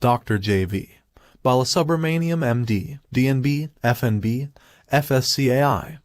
Dr. J.V. Balasubramaniam MD, DNB, FNB, FSCAI.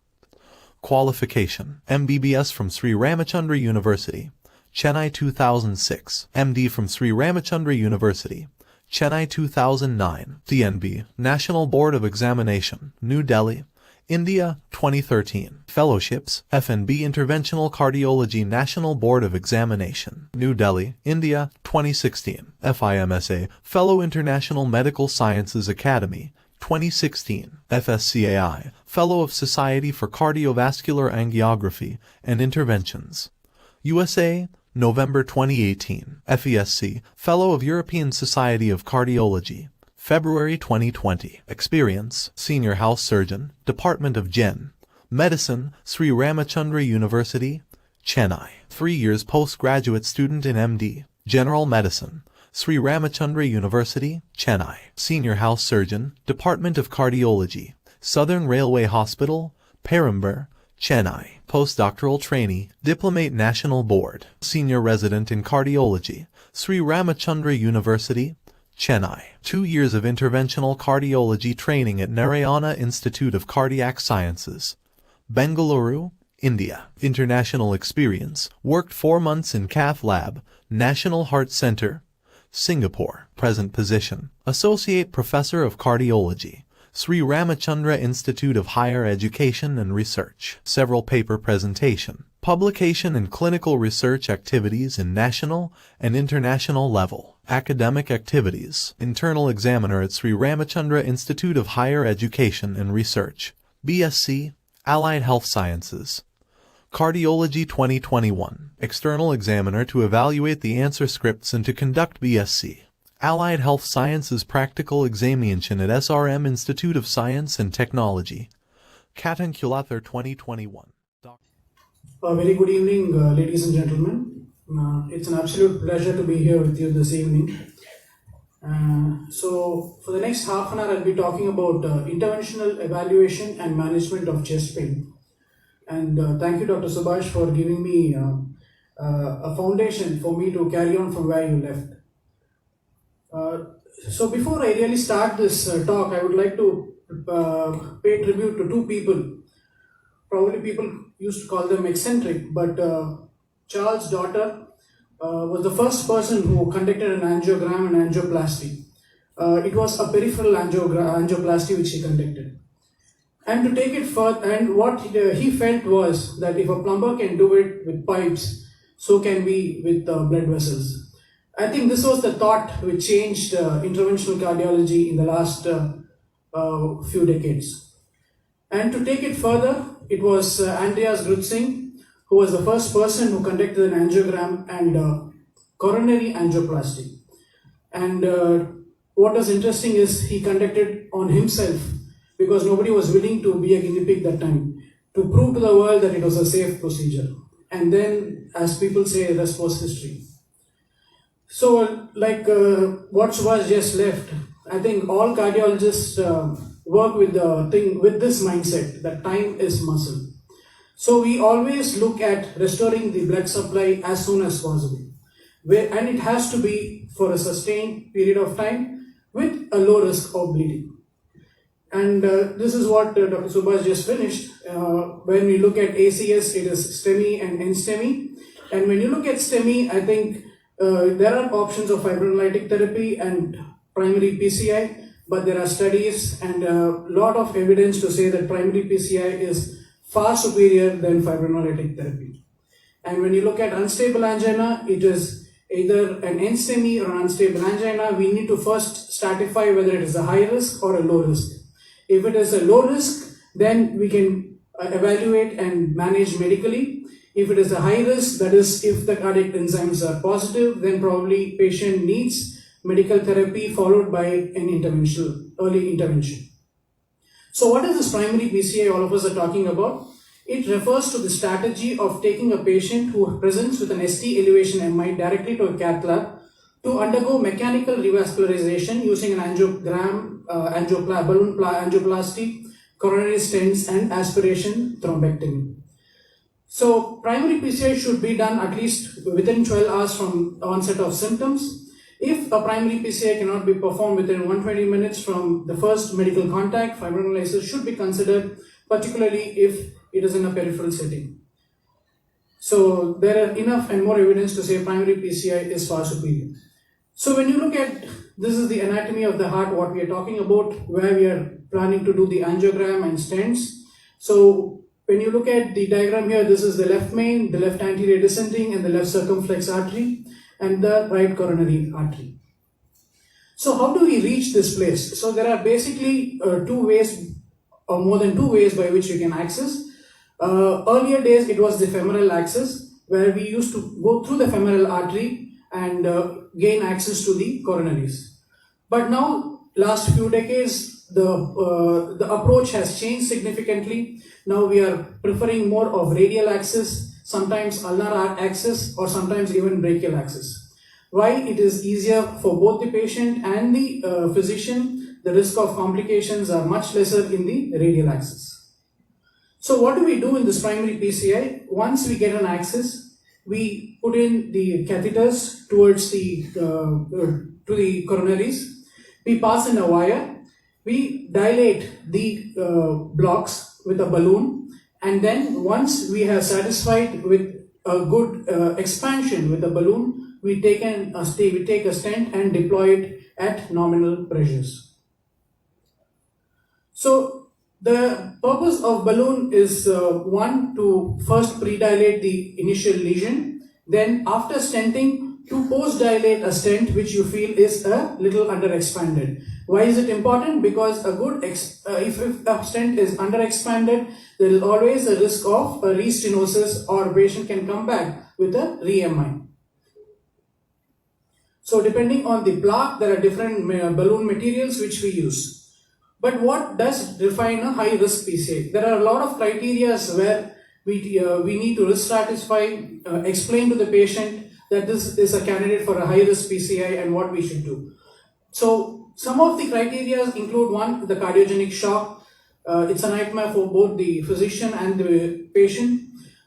Qualification: MBBS from Sri Ramachandra University, Chennai 2006, MD from Sri Ramachandra University, Chennai 2009, DNB, National Board of Examination, New Delhi, India, 2013. Fellowships: FNB Interventional Cardiology, National Board of Examination, New Delhi, India, 2016. FIMSA, Fellow International Medical Sciences Academy, 2016. FSCAI, Fellow of Society for Cardiovascular Angiography and Interventions, USA, November 2018. FESC, Fellow of European Society of Cardiology, February 2020. Experience: Senior House Surgeon, Department of Gen. Medicine, Sri Ramachandra University, Chennai. 3 years postgraduate student in MD, General Medicine, Sri Ramachandra University, Chennai. Senior House Surgeon, Department of Cardiology, Southern Railway Hospital, Perambur, Chennai. Postdoctoral trainee, Diplomate National Board. Senior Resident in Cardiology, Sri Ramachandra University, Chennai. 2 years of interventional cardiology training at Narayana Institute of Cardiac Sciences, Bengaluru, India. International experience: worked 4 months in Cath Lab, National Heart Center, Singapore. Present position: Associate Professor of Cardiology, Sri Ramachandra Institute of Higher Education and Research. Several paper presentation, publication and clinical research activities in national and international level. Academic activities: internal examiner at Sri Ramachandra Institute of Higher Education and Research, BSc, Allied Health Sciences. Cardiology 2021. External examiner to evaluate the answer scripts and to conduct BSc, Allied Health Sciences Practical Examination at SRM Institute of Science and Technology, Katankulathar 2021. Very good evening, ladies and gentlemen. It's an absolute pleasure to be here with you this evening. So, for the next half an hour, I'll be talking about interventional evaluation and management of chest pain. And thank you, Dr. Subhash, for giving me a foundation for me to carry on from where you left. So before I really start this talk, I would like to pay tribute to two people. Probably people used to call them eccentric, but Charles' daughter was the first person who conducted an angiogram and angioplasty. It was a peripheral angioplasty which he conducted. And to take it further, and what he felt was that if a plumber can do it with pipes, so can we with blood vessels. I think this was the thought which changed interventional cardiology in the last few decades. And to take it further, it was Andreas Grutzing, who was the first person who conducted an angiogram and coronary angioplasty. And what was interesting is he conducted on himself, because nobody was willing to be a guinea pig that time, to prove to the world that it was a safe procedure. And then, as people say, the rest was history. So, like what Subhash just left, I think all cardiologists work with this mindset that time is muscle. So we always look at restoring the blood supply as soon as possible, and it has to be for a sustained period of time with a low risk of bleeding. And this is what Dr. Subhash just finished. When we look at ACS, it is STEMI and NSTEMI. And when you look at STEMI, I think there are options of fibrinolytic therapy and primary PCI, but there are studies and a lot of evidence to say that primary PCI is far superior than fibrinolytic therapy. And when you look at unstable angina, it is either an NSTEMI or an unstable angina. We need to first stratify whether it is a high risk or a low risk. If it is a low risk, then we can evaluate and manage medically. If it is a high risk, that is if the cardiac enzymes are positive, then probably patient needs medical therapy followed by an early intervention. So what is this primary PCI all of us are talking about? It refers to the strategy of taking a patient who presents with an ST elevation MI directly to a cath lab to undergo mechanical revascularization using an angiogram, balloon angioplasty, coronary stents and aspiration thrombectomy. So primary PCI should be done at least within 12 hours from onset of symptoms. If a primary PCI cannot be performed within 120 minutes from the first medical contact, fibrinolysis should be considered, particularly if it is in a peripheral setting. So there are enough and more evidence to say primary PCI is far superior. So when you look at, this is the anatomy of the heart, what we are talking about, where we are planning to do the angiogram and stents. So when you look at the diagram here, this is the left main, the left anterior descending, and the left circumflex artery, and the right coronary artery. So how do we reach this place? So there are basically two ways, or more than two ways by which you can access. Earlier days, it was the femoral access, where we used to go through the femoral artery and gain access to the coronaries. But now, last few decades, the approach has changed significantly. Now we are preferring more of radial access, sometimes ulnar access, or sometimes even brachial access. Why? It is easier for both the patient and the physician. The risk of complications are much lesser in the radial access. So what do we do in this primary PCI? Once we get an access, we put in the catheters towards the to the coronaries. We pass in a wire. We dilate the blocks with a balloon, and then once we have satisfied with a good expansion with the balloon, we take a stent and deploy it at nominal pressures. So the purpose of balloon is one, to first predilate the initial lesion, then after stenting to post-dilate a stent which you feel is a little underexpanded. Why is it important? Because a good if a stent is underexpanded, there is always a risk of a restenosis, or patient can come back with a re-MI. So depending on the plaque, there are different balloon materials which we use. But what does define a high-risk PCI? There are a lot of criteria where we need to risk stratify, explain to the patient that this is a candidate for a high-risk PCI and what we should do. So some of the criteria include, one, the cardiogenic shock. It's a nightmare for both the physician and the patient.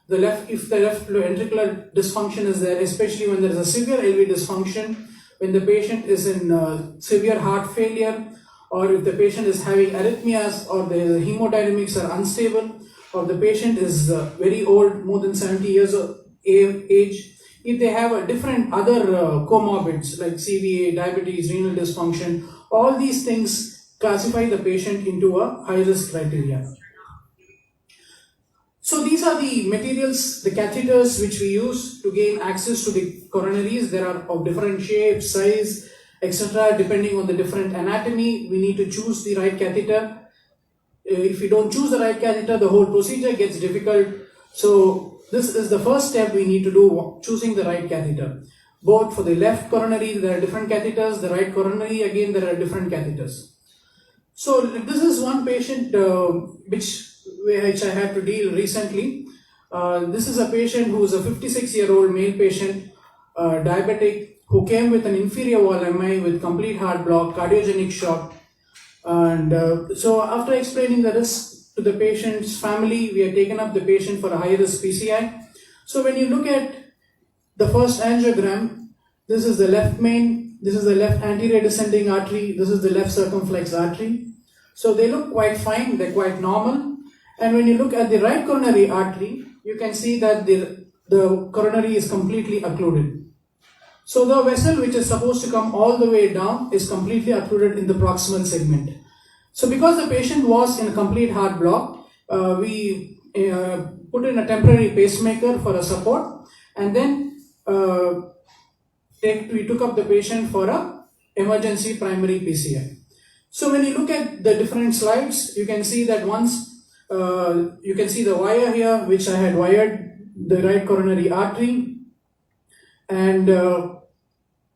If the left ventricular dysfunction is there, especially when there is a severe LV dysfunction, when the patient is in severe heart failure, or if the patient is having arrhythmias, or the hemodynamics are unstable, or the patient is very old, more than 70 years of age, if they have a different other comorbids like CVA, diabetes, renal dysfunction, all these things classify the patient into a high-risk criteria. So these are the materials, the catheters which we use to gain access to the coronaries. There are of different shapes, size, etc. Depending on the different anatomy, we need to choose the right catheter. If you don't choose the right catheter, the whole procedure gets difficult. So this is the first step we need to do, choosing the right catheter. Both for the left coronary, there are different catheters. The right coronary, again, there are different catheters. So this is one patient which I had to deal recently. This is a patient who is a 56-year-old male patient, diabetic, who came with an inferior wall MI with complete heart block, cardiogenic shock. And so after explaining the risk to the patient's family, we have taken up the patient for a high-risk PCI. So when you look at the first angiogram, this is the left main, this is the left anterior descending artery, this is the left circumflex artery. So they look quite fine, they're quite normal. And when you look at the right coronary artery, you can see that the coronary is completely occluded. So the vessel which is supposed to come all the way down is completely occluded in the proximal segment. So because the patient was in a complete heart block, we put in a temporary pacemaker for a support, and then we took up the patient for a emergency primary PCI. So when you look at the different slides, you can see that once you can see the wire here, which I had wired the right coronary artery, and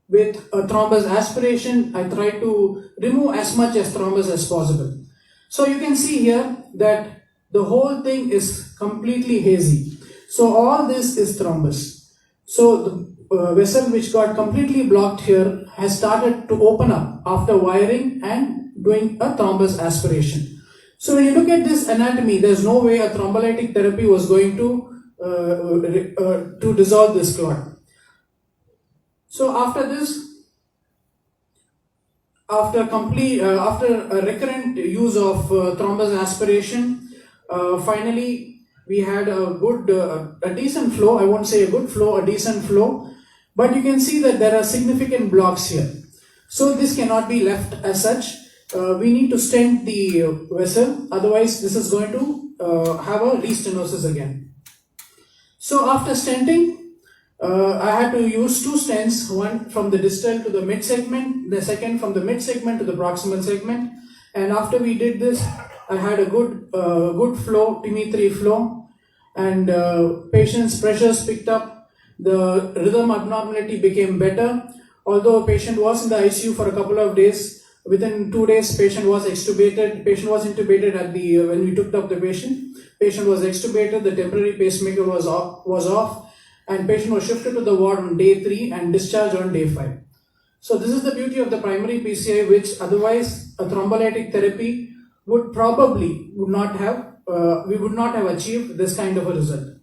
with a thrombus aspiration, I try to remove as much as thrombus as possible. So you can see here that the whole thing is completely hazy. So all this is thrombus. So the vessel which got completely blocked here has started to open up after wiring and doing a thrombus aspiration. So when you look at this anatomy, there's no way a thrombolytic therapy was going to dissolve this clot. So after this, after a recurrent use of thrombus aspiration, finally we had a decent flow. I won't say a good flow, a decent flow, but you can see that there are significant blocks here. So this cannot be left as such. We need to stent the vessel, otherwise this is going to have a restenosis again. So after stenting, I had to use two stents, one from the distal to the mid segment, the second from the mid segment to the proximal segment. And after we did this, I had a good flow, TIMI3 flow, and patient's pressures picked up. The rhythm abnormality became better. Although patient was in the ICU for a couple of days, within 2 days patient was extubated. Patient was intubated at the when we took up the patient. Patient was extubated. The temporary pacemaker was off, and patient was shifted to the ward on day 3 and discharged on day 5. So this is the beauty of the primary PCI, which otherwise a thrombolytic therapy would not have achieved this kind of a result.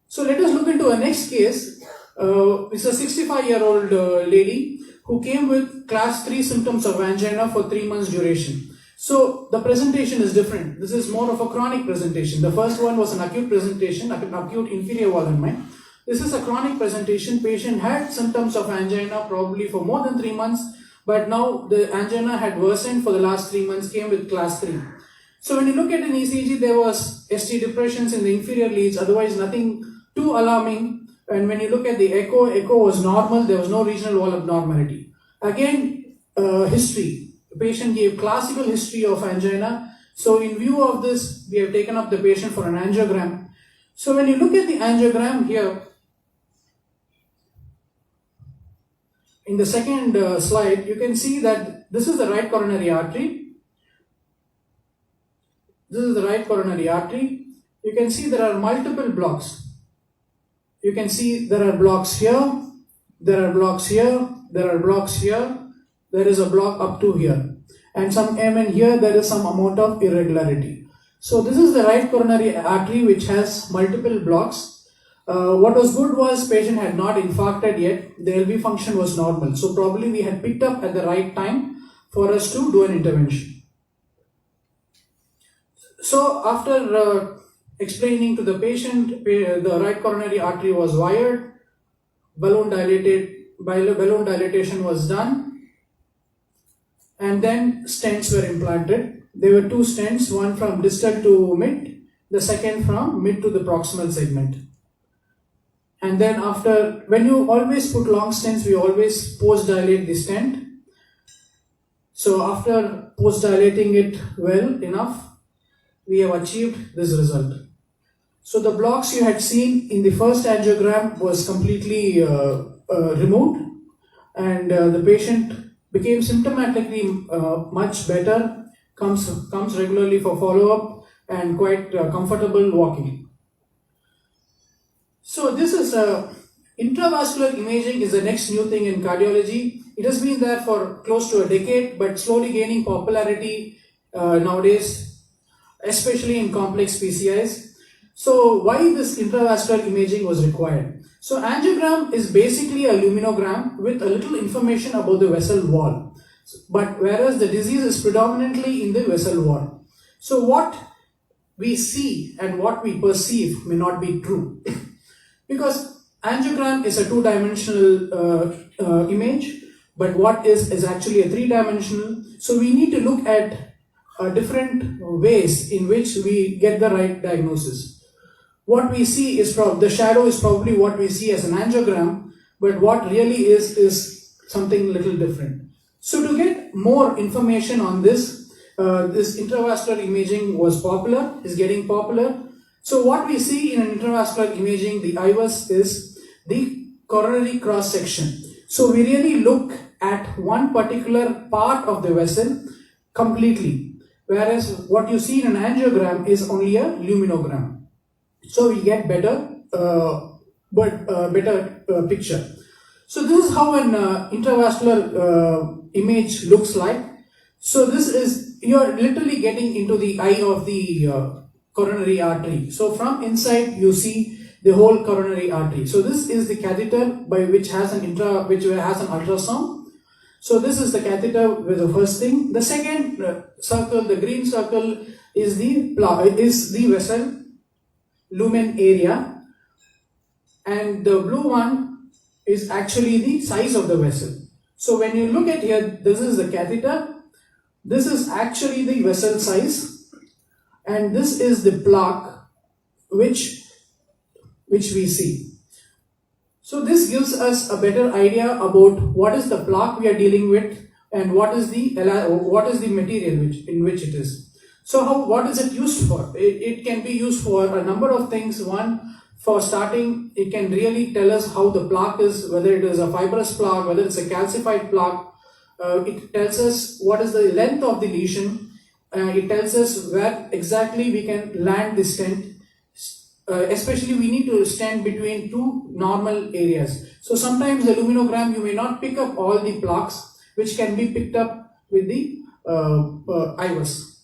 So let us look into a next case. It's a 65-year-old lady who came with class 3 symptoms of angina for 3 months duration. So the presentation is different. This is more of a chronic presentation. The first one was an acute presentation, an acute inferior wall inmate. This is a chronic presentation. Patient had symptoms of angina probably for more than 3 months, but now the angina had worsened for the last 3 months, came with class 3. So when you look at an ECG, there was ST depressions in the inferior leads, otherwise nothing too alarming. And when you look at the echo was normal, there was no regional wall abnormality. Again, history. The patient gave classical history of angina. So in view of this, we have taken up the patient for an angiogram. So when you look at the angiogram here, in the second slide, you can see that this is the right coronary artery. This is the right coronary artery. You can see there are multiple blocks. You can see there are blocks here, there are blocks here, there are blocks here, there is a block up to here, and some and here there is some amount of irregularity. So this is the right coronary artery which has multiple blocks. What was good was patient had not infarcted yet, the LV function was normal. So probably we had picked up at the right time for us to do an intervention. So after explaining to the patient, the right coronary artery was wired, balloon dilatation was done, and then stents were implanted. There were 2 stents, one from distal to mid, the second from mid to the proximal segment. And then after, when you always put long stents, we always post-dilate the stent. So after post-dilating it well enough, we have achieved this result. So the blocks you had seen in the first angiogram was completely removed, and the patient became symptomatically much better, comes regularly for follow-up, and quite comfortable walking. So this is intravascular imaging is the next new thing in cardiology. It has been there for close to a decade, but slowly gaining popularity nowadays, especially in complex PCIs. So why this intravascular imaging was required? So angiogram is basically a luminogram with a little information about the vessel wall, but whereas the disease is predominantly in the vessel wall. So what we see and what we perceive may not be true because angiogram is a 2-dimensional image, but what is actually a 3-dimensional. So we need to look at different ways in which we get the right diagnosis. What we see is the shadow is probably what we see as an angiogram, but what really is something little different. So to get more information on this, this intravascular imaging is getting popular. So what we see in an intravascular imaging, the IVUS, is the coronary cross section. So we really look at one particular part of the vessel completely, whereas what you see in an angiogram is only a luminogram. So we get better picture. So this is how an intravascular image looks like. So this is, you are literally getting into the eye of the coronary artery. So from inside you see the whole coronary artery. So this is the catheter which has an ultrasound. So this is the catheter with the first thing. The second circle, the green circle, is the vessel lumen area, and the blue one is actually the size of the vessel. So when you look at here, this is the catheter, this is actually the vessel size, and this is the plaque which we see. So this gives us a better idea about what is the plaque we are dealing with and what is the material in which it is. So what is it used for? It can be used for a number of things. One, for starting, it can really tell us how the plaque is, whether it is a fibrous plaque, whether it's a calcified plaque. It tells us what is the length of the lesion. It tells us where exactly we can land the stent. Especially we need to stand between two normal areas. So sometimes the luminogram, you may not pick up all the plaques which can be picked up with the IVUS.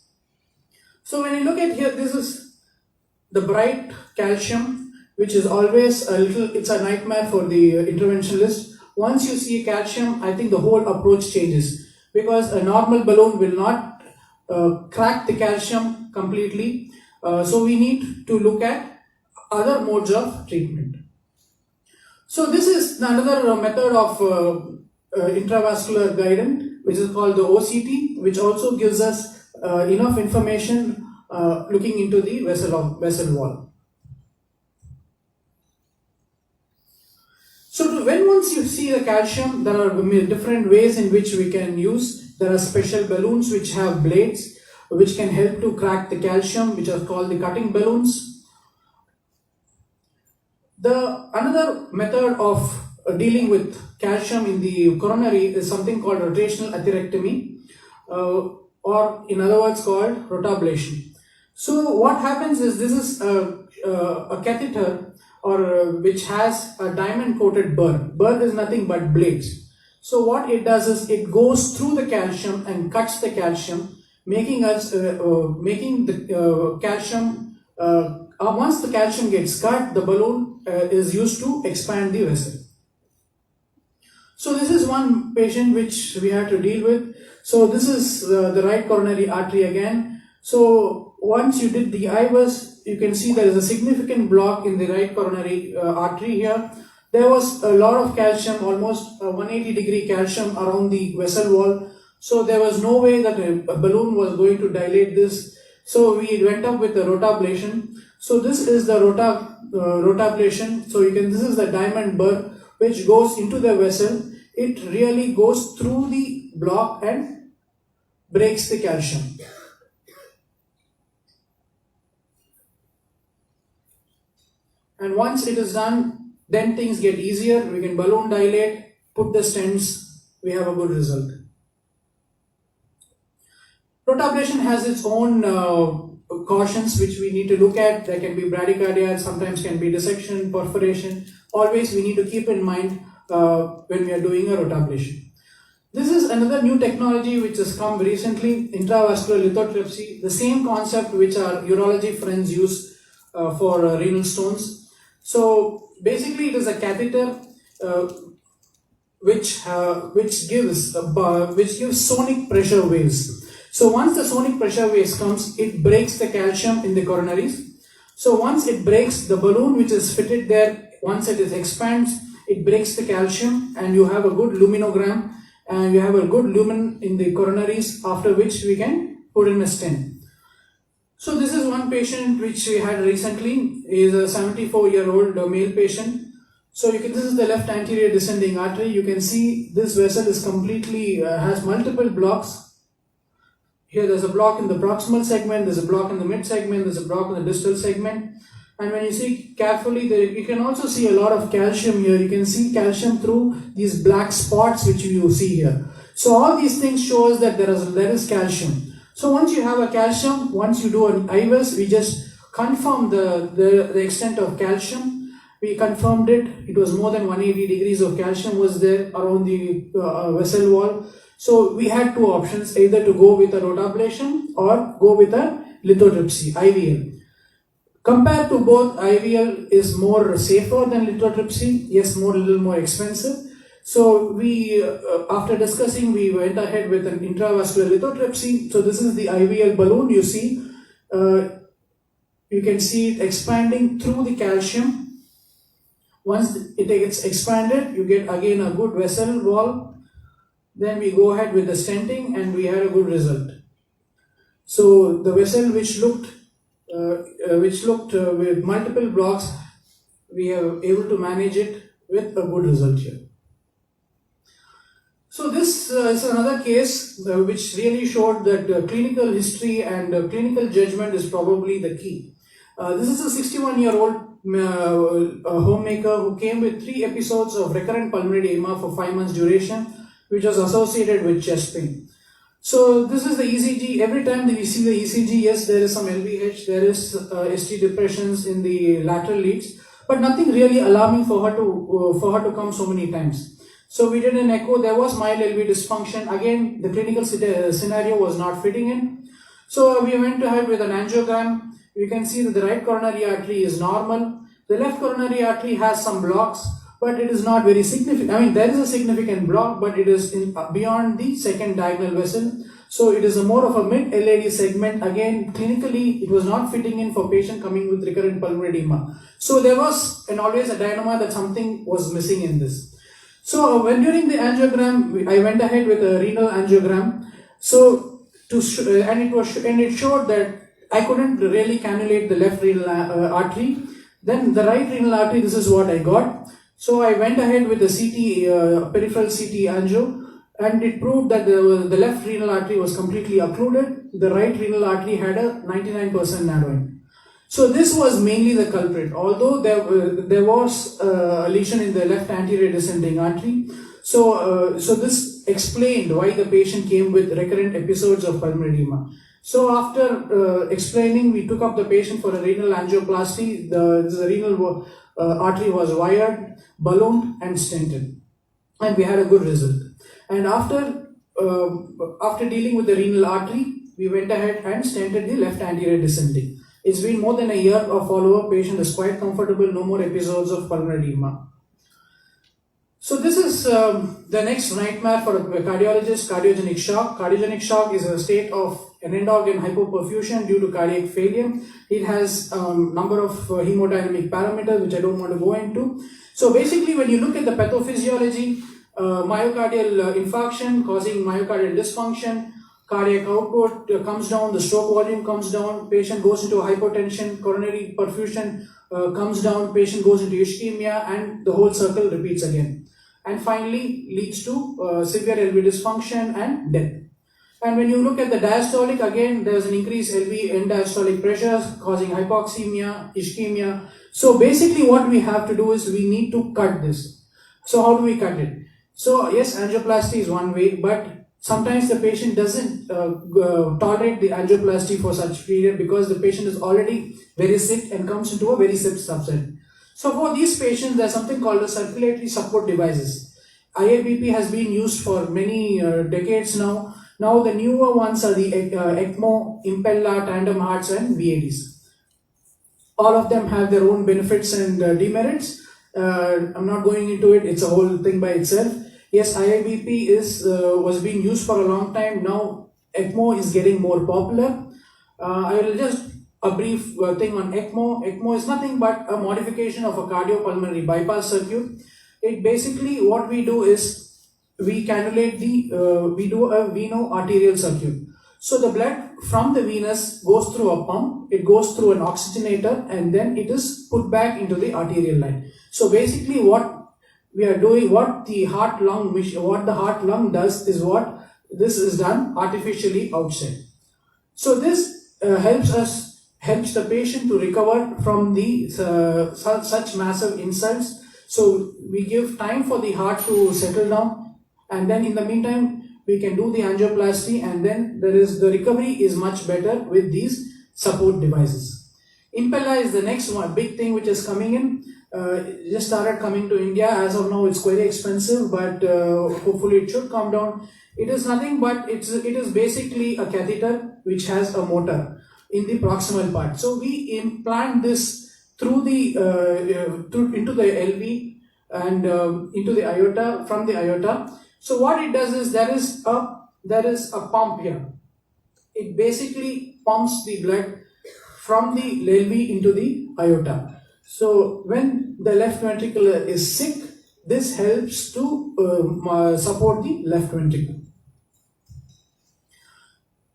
So when you look at here, this is the bright calcium, which is always it's a nightmare for the interventionalist. Once you see calcium, I think the whole approach changes, because a normal balloon will not crack the calcium completely. So we need to look at other modes of treatment. So this is another method of intravascular guidance, which is called the OCT, which also gives us enough information looking into the vessel wall. So once you see the calcium, there are different ways in which we can use. There are special balloons which have blades which can help to crack the calcium, which are called the cutting balloons. Another method of dealing with calcium in the coronary is something called rotational atherectomy, or in other words called rotablation. So what happens is, this is a catheter which has a diamond coated burr. Burr is nothing but blades. So what it does is, it goes through the calcium and cuts the calcium, making the calcium, once the calcium gets cut, the balloon is used to expand the vessel. So this is one patient which we had to deal with. So this is the right coronary artery again. So once you did the IVUS, you can see there is a significant block in the right coronary artery here. There was a lot of calcium, almost 180-degree calcium around the vessel wall. So there was no way that a balloon was going to dilate this. So we went up with the rotablation. So this is the rotablation. So this is the diamond burr which goes into the vessel. It really goes through the block and breaks the calcium. And once it is done, then things get easier. We can balloon dilate, put the stents, we have a good result. Rotablation has its own cautions which we need to look at. There can be bradycardia, sometimes can be dissection, perforation. Always we need to keep in mind when we are doing a rotablation. This is another new technology which has come recently, intravascular lithotripsy, the same concept which our urology friends use for renal stones. So basically it is a catheter which gives sonic pressure waves. So once the sonic pressure waves comes, it breaks the calcium in the coronaries. So once it breaks, the balloon which is fitted there, once it expands, it breaks the calcium, and you have a good luminogram, and you have a good lumen in the coronaries, after which we can put in a stent. So this is one patient which we had recently. He is a 74-year-old male patient. So this is the left anterior descending artery. You can see this vessel is completely, has multiple blocks. Here there's a block in the proximal segment, there's a block in the mid segment, there's a block in the distal segment. And when you see carefully, you can also see a lot of calcium here. You can see calcium through these black spots which you see here. So all these things show us that there is calcium. So once you have a calcium, once you do an IVUS, we just confirm the extent of calcium. We confirmed it. It was more than 180 degrees of calcium was there around the vessel wall. So we had two options, either to go with a rotablation or go with a lithotripsy, IVL. Compared to both, IVL is more safer than lithotripsy, yes, little more expensive. So we, after discussing, we went ahead with an intravascular lithotripsy. So this is the IVL balloon. You see, you can see it expanding through the calcium. Once it gets expanded, you get again a good vessel wall. Then we go ahead with the stenting, and we had a good result. So the vessel which looked with multiple blocks, we are able to manage it with a good result here. So this is another case which really showed that clinical history and clinical judgment is probably the key. This is a 61-year-old homemaker who came with 3 episodes of recurrent pulmonary edema for 5 months duration, which was associated with chest pain. So this is the ECG. Every time that we see the ECG, yes, there is some LVH, there is ST depressions in the lateral leads, but nothing really alarming for her to come so many times. So we did an echo. There was mild LV dysfunction. Again, the clinical scenario was not fitting in. So we went ahead with an angiogram. You can see that the right coronary artery is normal. The left coronary artery has some blocks, but it is not very significant. I mean, there is a significant block, but it is beyond the second diagonal vessel. So it is a more of a mid-LAD segment. Again, clinically, it was not fitting in for patient coming with recurrent pulmonary edema. So there was always a dilemma that something was missing in this. So when during the angiogram, I went ahead with a renal angiogram. So it showed that I couldn't really cannulate the left renal artery. Then the right renal artery, this is what I got. So I went ahead with the CT, peripheral CT angio, and it proved that the left renal artery was completely occluded. The right renal artery had a 99% narrowing. So this was mainly the culprit, although there was a lesion in the left anterior descending artery. So this explained why the patient came with recurrent episodes of pulmonary edema. So after explaining, we took up the patient for a renal angioplasty. The renal artery was wired, ballooned, and stented, and we had a good result. And after dealing with the renal artery, we went ahead and stented the left anterior descending. It's been more than a year of follow-up. Patient is quite comfortable, no more episodes of pulmonary edema. So this is the next nightmare for a cardiologist, cardiogenic shock. Cardiogenic shock is a state of an end-organ hypoperfusion due to cardiac failure. It has number of hemodynamic parameters, which I don't want to go into. So basically, when you look at the pathophysiology, myocardial infarction causing myocardial dysfunction, cardiac output comes down, the stroke volume comes down, patient goes into hypotension, coronary perfusion comes down, patient goes into ischemia, and the whole circle repeats again. And finally leads to severe LV dysfunction and death. And when you look at the diastolic, again, there's an increased LV end diastolic pressure causing hypoxemia, ischemia. So basically what we have to do is we need to cut this. So how do we cut it? So yes, angioplasty is one way, but sometimes the patient doesn't tolerate the angioplasty for such period because the patient is already very sick and comes into a very sick subset. So for these patients, there's something called the circulatory support devices. IABP has been used for many decades now. Now the newer ones are the ECMO, Impella, tandem hearts, and VADs. All of them have their own benefits and demerits. I'm not going into it. It's a whole thing by itself. Yes, IABP was being used for a long time. Now ECMO is getting more popular. I will just a brief thing on ECMO. ECMO is nothing but a modification of a cardiopulmonary bypass circuit. It basically, what we do is we cannulate we do a veno-arterial circuit. So the blood from the venous goes through a pump, it goes through an oxygenator, and then it is put back into the arterial line. So basically what we are doing, what the heart-lung does is what this is done artificially outside. So this helps the patient to recover from the such massive insults. So we give time for the heart to settle down, and then in the meantime we can do the angioplasty, and then the recovery is much better with these support devices. Impella is the next one big thing which is coming in. It just started coming to India. As of now, it's quite expensive, but hopefully it should come down. It is nothing but it is basically a catheter which has a motor in the proximal part. So we implant this through into the LV. and into the aorta, from the aorta. So what it does is there is a pump here. It basically pumps the blood from the levy into the aorta. So when the left ventricle is sick, this helps to support the left ventricle.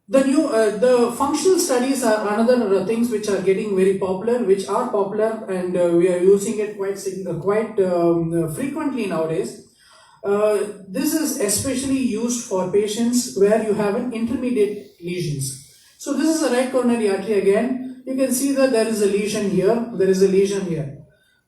The functional studies are another things which are getting very popular, and we are using it quite frequently nowadays. This is especially used for patients where you have an intermediate lesions. So this is a right coronary artery again. You can see that there is a lesion here, there is a lesion here.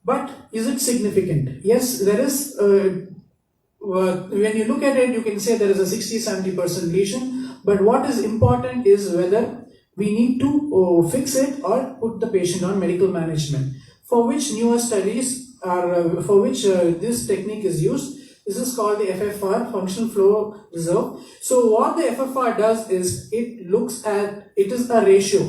But is it significant? Yes, there is. When you look at it, you can say there is a 60-70% lesion. But what is important is whether we need to fix it or put the patient on medical management, for which newer studies are, for which this technique is used. This is called the FFR, functional flow reserve. So what the FFR does is it is a ratio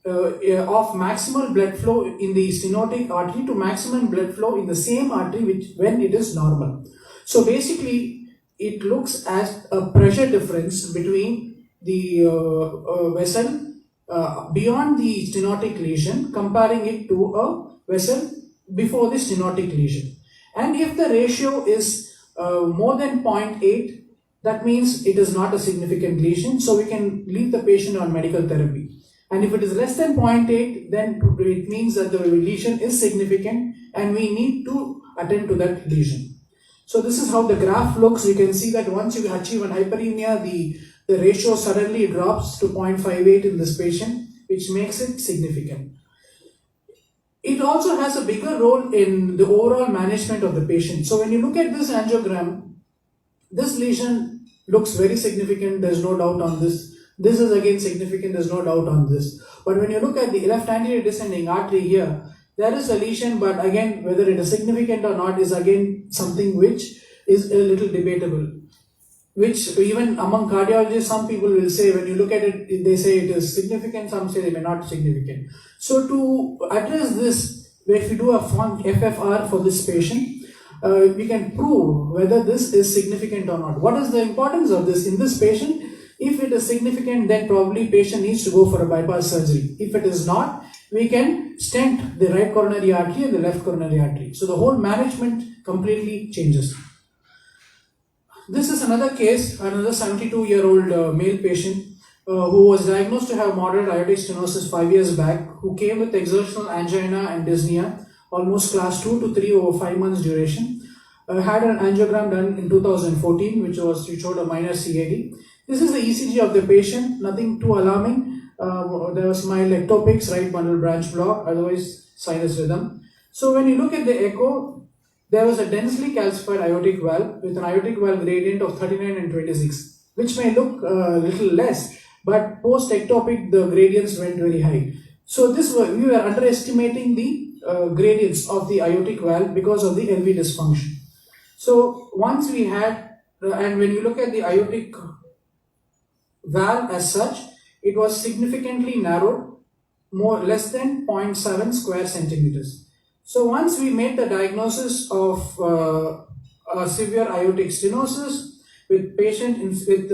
of maximal blood flow in the stenotic artery to maximum blood flow in the same artery when it is normal. So basically, it looks at a pressure difference between the vessel beyond the stenotic lesion, comparing it to a vessel before the stenotic lesion. And if the ratio is more than 0.8, that means it is not a significant lesion, so we can leave the patient on medical therapy. And if it is less than 0.8, then it means that the lesion is significant and we need to attend to that lesion. So this is how the graph looks. You can see that once you achieve an hyperemia, the ratio suddenly drops to 0.58 in this patient, which makes it significant. It also has a bigger role in the overall management of the patient. So when you look at this angiogram, this lesion looks very significant, there's no doubt on this. This is again significant, there's no doubt on this. But when you look at the left anterior descending artery here, there is a lesion, but again, whether it is significant or not is again something which is a little debatable. Which even among cardiologists, some people will say, when you look at it, they say it is significant, some say they may not be significant. So to address this, if we do a FFR for this patient, we can prove whether this is significant or not. What is the importance of this in this patient? If it is significant, then probably patient needs to go for a bypass surgery. If it is not, we can stent the right coronary artery and the left coronary artery. So the whole management completely changes. This is another case, another 72-year-old male patient who was diagnosed to have moderate aortic stenosis 5 years back, who came with exertional angina and dyspnea, almost class 2 to 3 over 5 months duration. Had an angiogram done in 2014, which showed a minor CAD. This is the ECG of the patient, nothing too alarming. There was mild ectopics, right bundle branch block, otherwise sinus rhythm. So when you look at the echo, there was a densely calcified aortic valve with an aortic valve gradient of 39 and 26, which may look a little less, but post ectopic the gradients went very high. So we were underestimating the gradients of the aortic valve because of the LV dysfunction. So once we had, and when you look at the aortic valve as such, it was significantly narrowed, less than 0.7 square centimeters. So once we made the diagnosis of severe aortic stenosis with patient with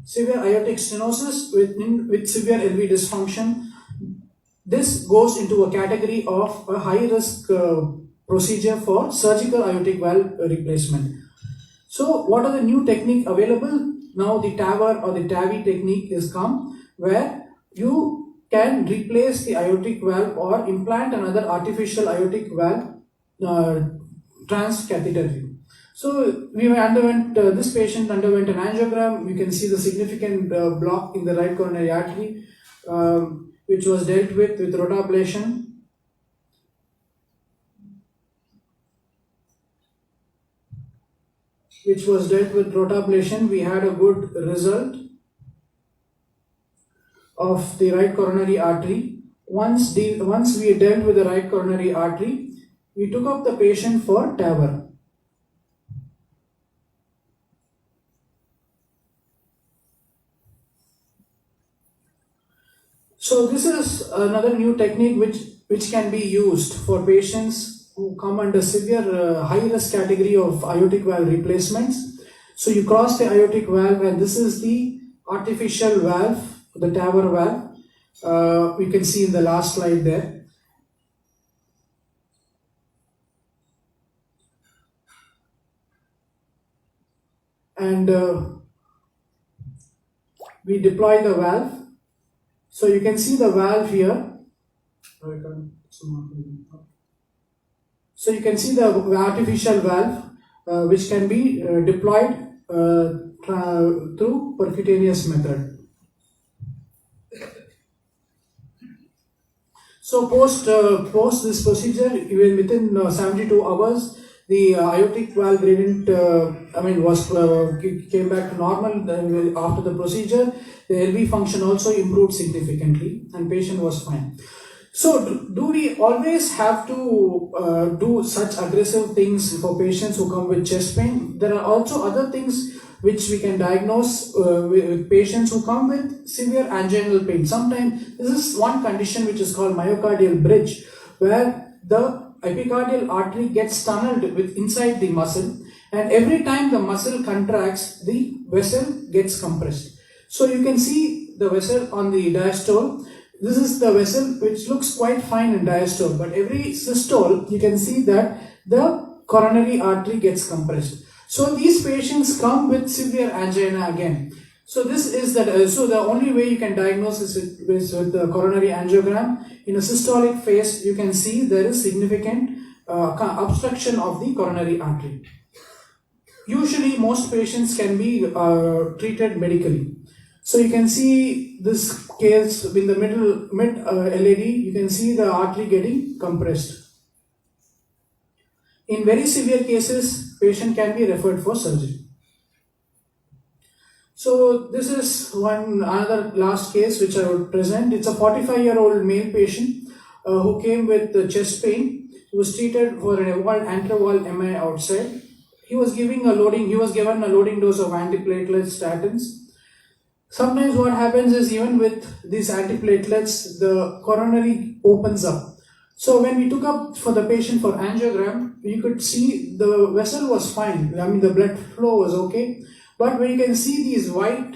severe aortic stenosis with severe LV dysfunction, this goes into a category of a high risk procedure for surgical aortic valve replacement. So what are the new technique available? Now the TAVR or the TAVI technique is come, where you can replace the aortic valve or implant another artificial aortic valve transcatheterically. So this patient underwent an angiogram. You can see the significant block in the right coronary artery, which was dealt with rotablation. We had a good result of the right coronary artery. Once we dealt with the right coronary artery, we took up the patient for TAVR. So this is another new technique which can be used for patients who come under severe high risk category of aortic valve replacements. So you cross the aortic valve, and this is the artificial valve, the TAVR valve. We can see in the last slide there. And we deploy the valve. So you can see the valve here. So you can see the artificial valve which can be deployed through percutaneous method. So post this procedure, even within 72 hours, the aortic valve gradient came back to normal after the procedure. The LV function also improved significantly, and patient was fine. So do we always have to do such aggressive things for patients who come with chest pain? There are also other things which we can diagnose with patients who come with severe anginal pain. Sometimes this is one condition which is called myocardial bridge, where the epicardial artery gets tunneled with inside the muscle, and every time the muscle contracts, the vessel gets compressed. So you can see the vessel on the diastole. This is the vessel which looks quite fine in diastole, but every systole you can see that the coronary artery gets compressed. So these patients come with severe angina again. So this is that. So the only way you can diagnose is with the coronary angiogram. In a systolic phase, you can see there is significant obstruction of the coronary artery. Usually, most patients can be treated medically. So you can see this case in the mid LAD. You can see the artery getting compressed. In very severe cases, patient can be referred for surgery. So this is another last case which I would present. It's a 45-year-old male patient who came with chest pain. He was treated for an evolved anteval MI outside. He was given a loading dose of antiplatelet statins. Sometimes what happens is, even with these antiplatelets, the coronary opens up. So when we took up for the patient for angiogram, you could see the vessel was fine. I mean, the blood flow was okay. But when you can see these white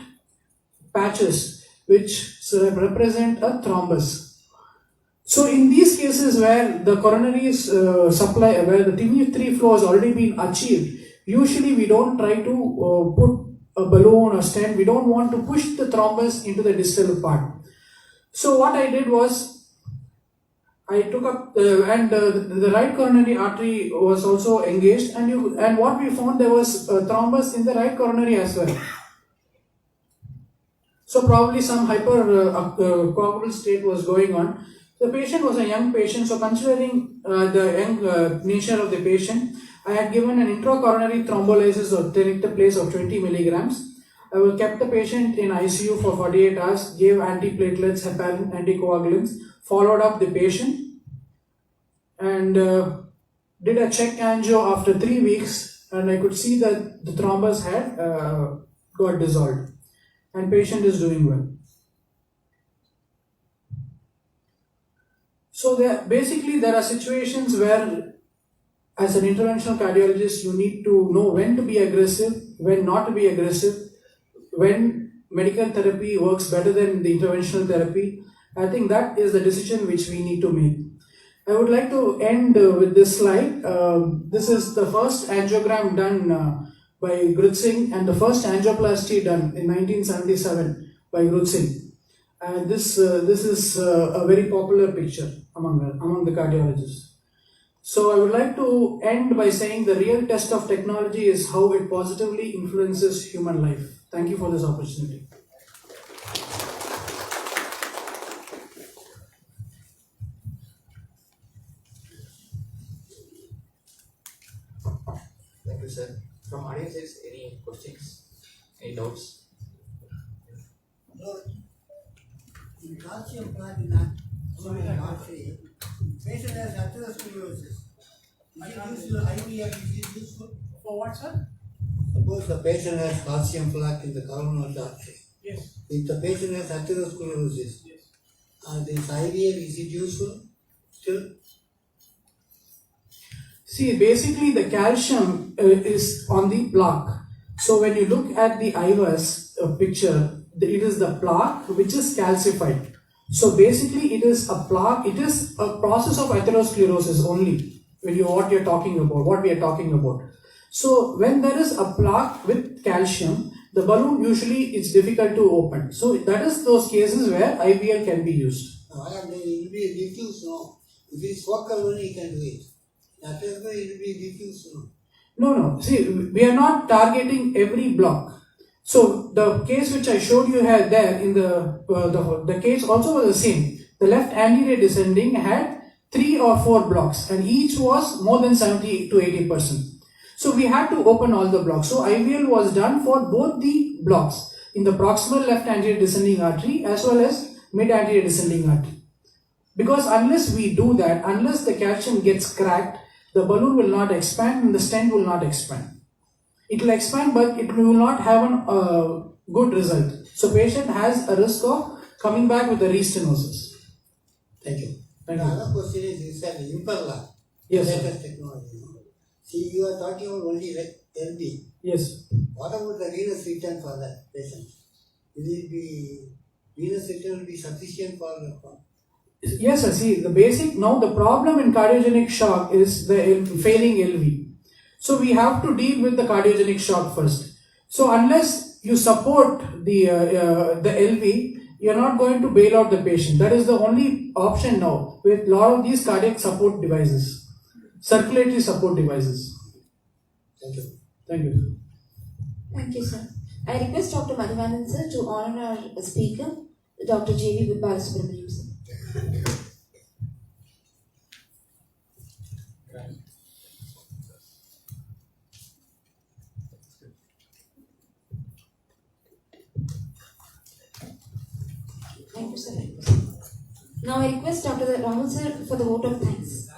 patches which represent a thrombus. So in these cases where the coronary supply, where the TV3 flow has already been achieved, usually we don't try to put a balloon or stent. We don't want to push the thrombus into the distal part. So what I did was, I took up the right coronary artery was also engaged, and what we found, there was a thrombus in the right coronary as well. So probably some hypercoagulable state was going on. The patient was a young patient, so considering the young nature of the patient, I had given an intracoronary thrombolysis of tenecteplase of 20 milligrams. I kept the patient in ICU for 48 hours, gave antiplatelets, heparin, anticoagulants, followed up the patient, and did a check angio after 3 weeks, and I could see that the thrombus had got dissolved, and patient is doing well. So there are situations where, as an interventional cardiologist, you need to know when to be aggressive, when not to be aggressive, when medical therapy works better than the interventional therapy. I think that is the decision which we need to make. I would like to end with this slide. This is the first angiogram done by Grutzing, and the first angioplasty done in 1977 by Grutzing. And this is a very popular picture among the cardiologists. So I would like to end by saying the real test of technology is how it positively influences human life. Thank you for this opportunity. Thank you, sir. From audiences, any questions, any doubts? No. In calcium platinum, artery, patient has atherosclerosis. Is it useful? IVF is useful? For what, sir? Suppose the patient has calcium plaque in the coronary artery. Yes. If the patient has atherosclerosis, Yes. This IVL, is it useful still? See, basically the calcium is on the plaque. So when you look at the IVAS picture, it is the plaque which is calcified. So basically it is a plaque, it is a process of atherosclerosis only when what we are talking about. So when there is a plaque with calcium, the balloon usually is difficult to open. So that is those cases where IVL can be used. No, it will be diffuse, no. If it is focal only, you can do it. That is why it will be diffuse, no. No. See, we are not targeting every block. So the case which I showed you here there in the case also was the same. The left anterior descending had 3 or 4 blocks, and each was more than 70 to 80%. So we had to open all the blocks. So IVL was done for both the blocks in the proximal left anterior descending artery as well as mid anterior descending artery. Because unless we do that, unless the calcium gets cracked, the balloon will not expand and the stent will not expand. It will expand, but it will not have a good result. So patient has a risk of coming back with a restenosis. Thank you. Thank you. Another question is, you said imperla. Yes, sir. Latest technology. See, you are talking about only like LV. Yes. What about the venous return for that patient? Will it be, venous return will be sufficient for the Yes, sir. See, the basic, now the problem in cardiogenic shock is the failing LV. So we have to deal with the cardiogenic shock first. So unless you support the LV, you are not going to bail out the patient. That is the only option now with a lot of these cardiac support devices, circulatory support devices. Thank you. Thank you. Thank you, sir. I request Dr. Madhivanan, sir, to honor our speaker, Dr. J.V. Balasubramaniam, sir. Thank you, sir. Now I request Dr. Rahul, sir, for the vote of thanks.